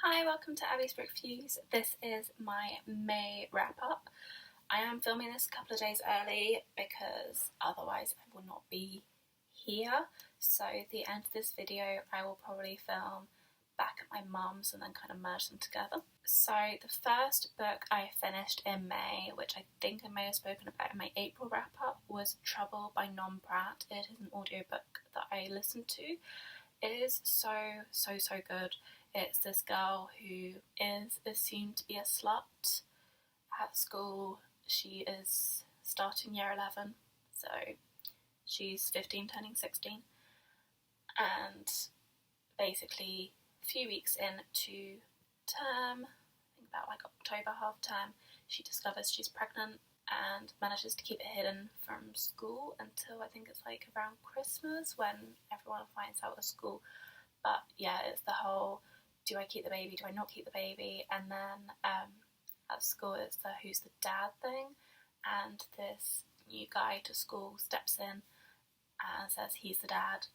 Hi, welcome to Abby's Book Reviews. This is my May wrap-up. I am filming this a couple of days early because otherwise I will not be here. So at the end of this video I will probably film back at my mum's and then kind of merge them together. So the first book I finished in May, which I think I may have spoken about in my April wrap-up, was Trouble by Non Pratt. It is an audiobook that I listened to. It is so good. It's this girl who is assumed to be a slut at school. She is starting year 11, so she's 15 turning 16, and basically a few weeks into term, I think about like October half term, she discovers she's pregnant and manages to keep it hidden from school until I think it's like around Christmas when everyone finds out at school. But yeah, it's the whole, do I keep the baby, do I not keep the baby? And then at school it's the who's the dad thing, and this new guy to school steps in and says he's the dad,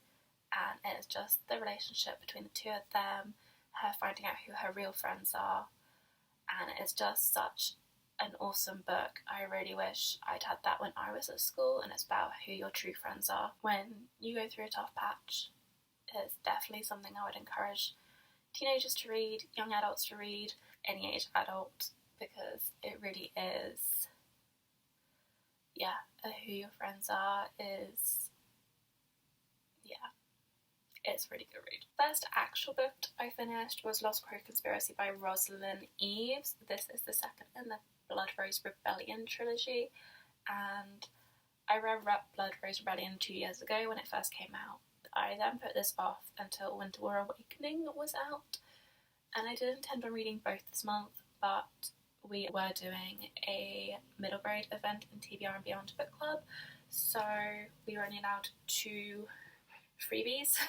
and it's just the relationship between the two of them, her finding out who her real friends are, and it's just such an awesome book. I really wish I'd had that when I was at school, and it's about who your true friends are when you go through a tough patch. It's definitely something I would encourage teenagers to read, young adults to read, any age adult, because it really is, who your friends are is, it's a really good read. First actual book I finished was Lost Crow Conspiracy by Rosalind Eves. This is the second in the Blood Rose Rebellion trilogy, and I read Blood Rose Rebellion 2 years ago when it first came out. I then put this off until Winter War Awakening was out, and I did intend on reading both this month, but we were doing a middle grade event in TBR and Beyond Book Club, so we were only allowed 2 freebies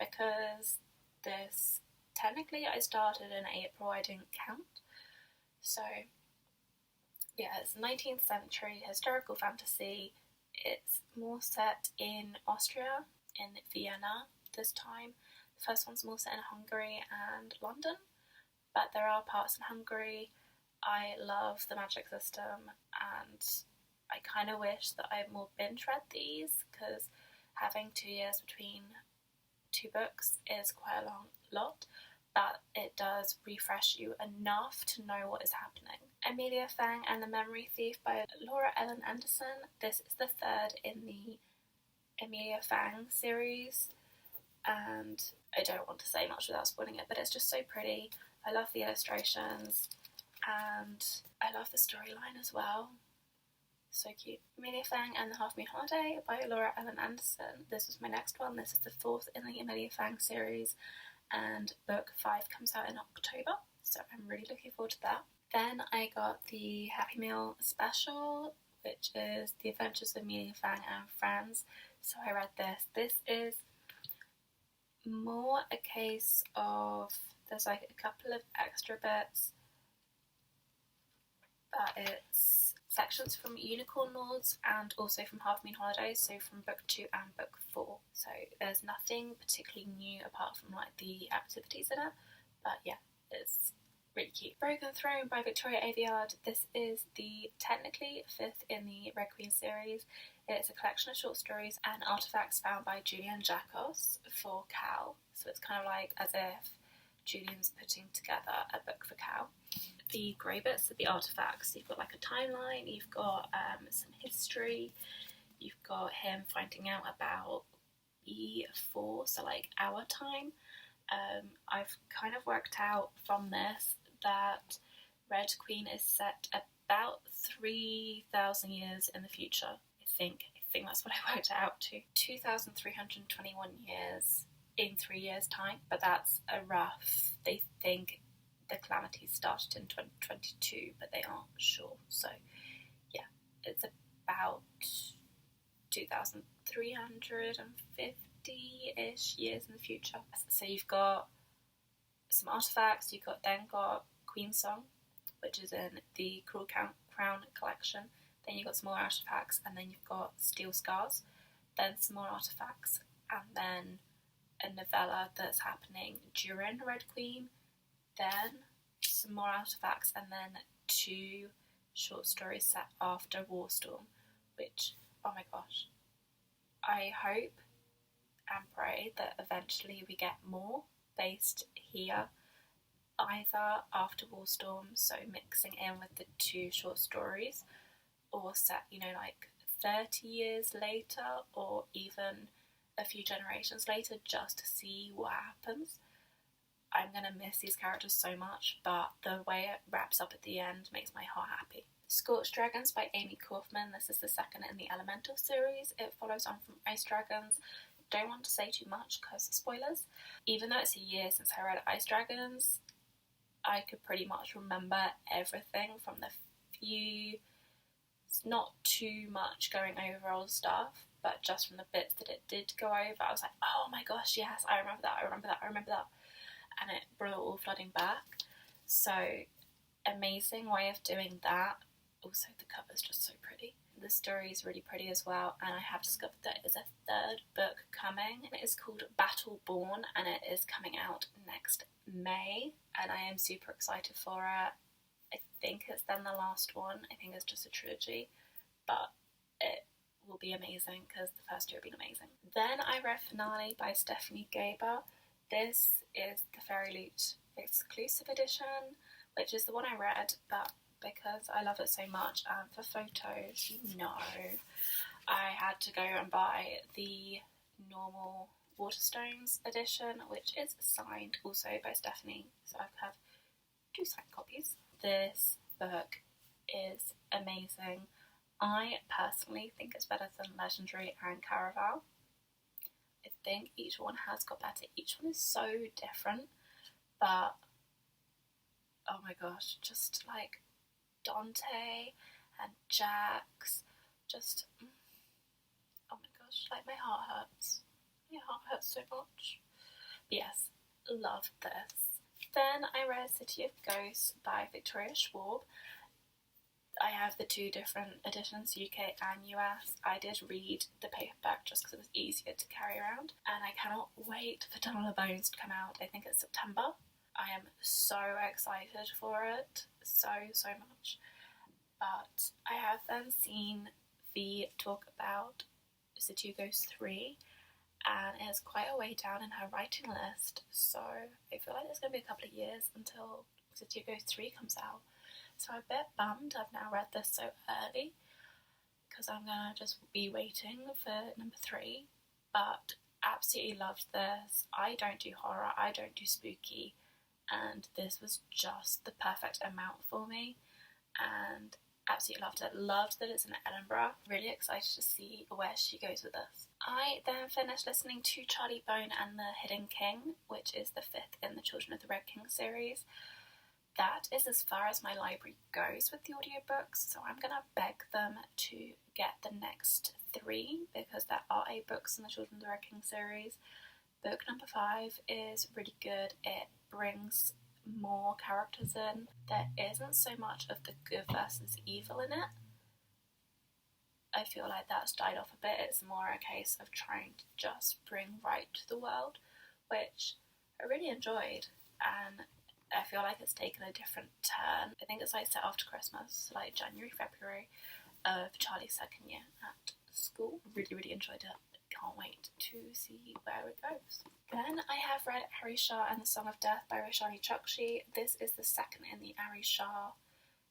because this, technically I started in April, I didn't count. So yeah, it's 19th century historical fantasy. It's more set in Austria, in Vienna this time. The first one's more set in Hungary and London, but there are parts in Hungary. I love the magic system, and I kind of wish that I more binge read these, because having 2 years between 2 books is quite a long lot, but it does refresh you enough to know what is happening. Amelia, Fang and the Memory Thief by Laura Ellen Anderson. This is the third in the Amelia Fang series, and I don't want to say much without spoiling it, but it's just so pretty. I love the illustrations, and I love the storyline as well. So cute. Amelia Fang and the Half Moon Holiday by Laura Ellen Anderson. This was my next one. This is the 4th in the Amelia Fang series, and book 5 comes out in October, so I'm really looking forward to that. Then I got the Happy Meal special, which is The Adventures of Amelia Fang and Friends. So I read this. This is more a case of, there's like a couple of extra bits, but it's sections from Unicorn Lords and also from Half Moon Holidays, so from book 2 and book 4. So there's nothing particularly new apart from like the activities in it, but yeah, it's really cute. Broken Throne by Victoria Aveyard. This is the technically 5th in the Red Queen series. It's a collection of short stories and artefacts found by Julian Jacos for Cal. So it's kind of like as if Julian's putting together a book for Cal. The grey bits are the artefacts. You've got like a timeline, you've got some history, you've got him finding out about E4, so like our time. I've kind of worked out from this that Red Queen is set about 3,000 years in the future. I think that's what I worked out to. 2,321 years in 3 years' time, but that's a rough. They think the calamities started in 2022, but they aren't sure. So yeah, it's about 2,350-ish years in the future. So you've got some artefacts, you've then got Queen Song, which is in the Cruel Crown collection. Then you've got some more artefacts, and then you've got Steel Scars, then some more artefacts, and then a novella that's happening during Red Queen, then some more artifacts, and then 2 short stories set after Warstorm, which, oh my gosh, I hope and pray that eventually we get more based here, either after Warstorm, so mixing in with the 2 short stories, or set, you know, like 30 years later, or even a few generations later, just to see what happens. I'm gonna miss these characters so much, but the way it wraps up at the end makes my heart happy. Scorch Dragons by Amy Kaufman. This is the second in the Elemental series. It follows on from Ice Dragons. Don't want to say too much because spoilers. Even though it's a year since I read Ice Dragons, I could pretty much remember everything from the few, not too much going over old stuff, but just from the bits that it did go over, I was like, oh my gosh, yes, I remember that. And it brought it all flooding back. So, amazing way of doing that. Also, the cover's just so pretty. The story is really pretty as well, and I have discovered there is a 3rd book coming. It is called Battleborn, and it is coming out next May, and I am super excited for it. I think it's then the last one. I think it's just a trilogy, but it will be amazing because the first 2 have been amazing. Then I read Finale by Stephanie Gaber. This is the Fairy Loot exclusive edition, which is the one I read, but because I love it so much, and for photos, you know, I had to go and buy the normal Waterstones edition, which is signed also by Stephanie, so I have 2 signed copies. This book is amazing. I personally think it's better than Legendary and Caraval. I think each one has got better. Each one is so different, but oh my gosh, just like Dante and Jax, just oh my gosh, like my heart hurts. My heart hurts so much. Yes, love this. Then I read City of Ghosts by Victoria Schwab. I have the 2 different editions, UK and US. I did read the paperback just because it was easier to carry around, and I cannot wait for Tunnel of Bones to come out. I think it's September. I am so excited for it, so much. But I have then seen V talk about City of Ghosts 3, and it's quite a way down in her writing list, so I feel like there's going to be a couple of years until City of Ghosts 3 comes out. So I'm a bit bummed I've now read this so early, because I'm going to just be waiting for number 3, but absolutely loved this. I don't do horror, I don't do spooky, and this was just the perfect amount for me, and absolutely loved it. Loved that it's in Edinburgh. Really excited to see where she goes with this. I then finished listening to Charlie Bone and the Hidden King, which is the 5th in the Children of the Red King series. That is as far as my library goes with the audiobooks, so I'm going to beg them to get the next 3, because there are 8 books in the Children of the Red King series. Book number 5 is really good. It brings more characters in. There isn't so much of the good versus evil in it. I feel like that's died off a bit. It's more a case of trying to just bring right to the world, which I really enjoyed, and I feel like it's taken a different turn. I think it's like set after Christmas, like January, February of Charlie's 2nd year at school. Really enjoyed it. Can't wait to see where it goes. Then I have read Ari Shah and the Song of Death by Roshani Chokshi. This is the 2nd in the Ari Shah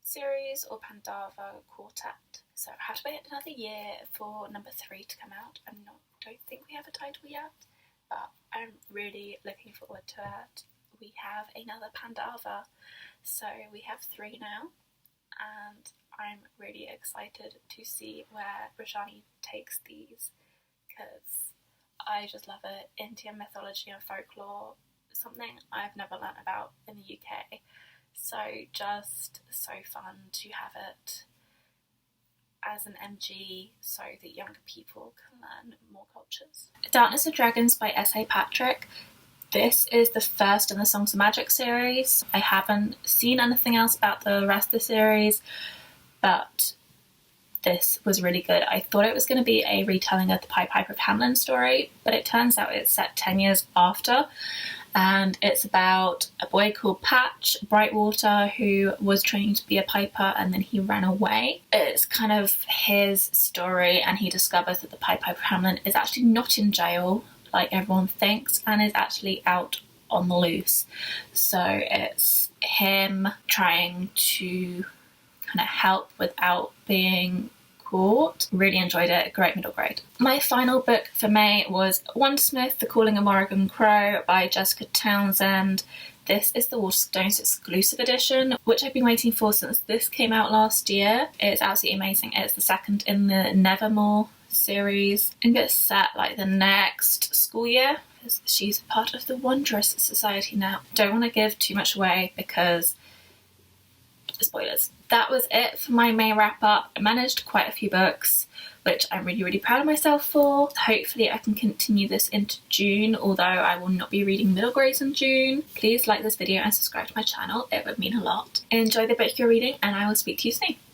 series, or Pandava Quartet. So I have to wait another year for number 3 to come out. Don't think we have a title yet, but I'm really looking forward to it. We have another Pandava, so we have 3 now, and I'm really excited to see where Roshani takes these, because I just love it. Indian mythology and folklore, something I've never learnt about in the UK, so just so fun to have it as an MG so that younger people can learn more cultures. Darkness of Dragons by S.A. Patrick. This is the 1st in the Songs of Magic series. I haven't seen anything else about the rest of the series, but this was really good. I thought it was going to be a retelling of the Pied Piper of Hamelin story, but it turns out it's set 10 years after, and it's about a boy called Patch Brightwater who was training to be a piper and then he ran away. It's kind of his story, and he discovers that the Pied Piper Hamlin is actually not in jail like everyone thinks and is actually out on the loose. So it's him trying to kind of help without being caught. Really enjoyed it, great middle grade. My final book for May was Wondersmith, The Calling of Morrigan Crow by Jessica Townsend. This is the Waterstones exclusive edition, which I've been waiting for since this came out last year. It's absolutely amazing. It's the second in the Nevermore series, and it's set like the next school year. She's part of the Wondrous Society now. Don't want to give too much away because spoilers. That was it for my May wrap up. I managed quite a few books, which I'm really proud of myself for. Hopefully I can continue this into June, although I will not be reading middle grades in June. Please like this video and subscribe to my channel, it would mean a lot. Enjoy the book you're reading, and I will speak to you soon.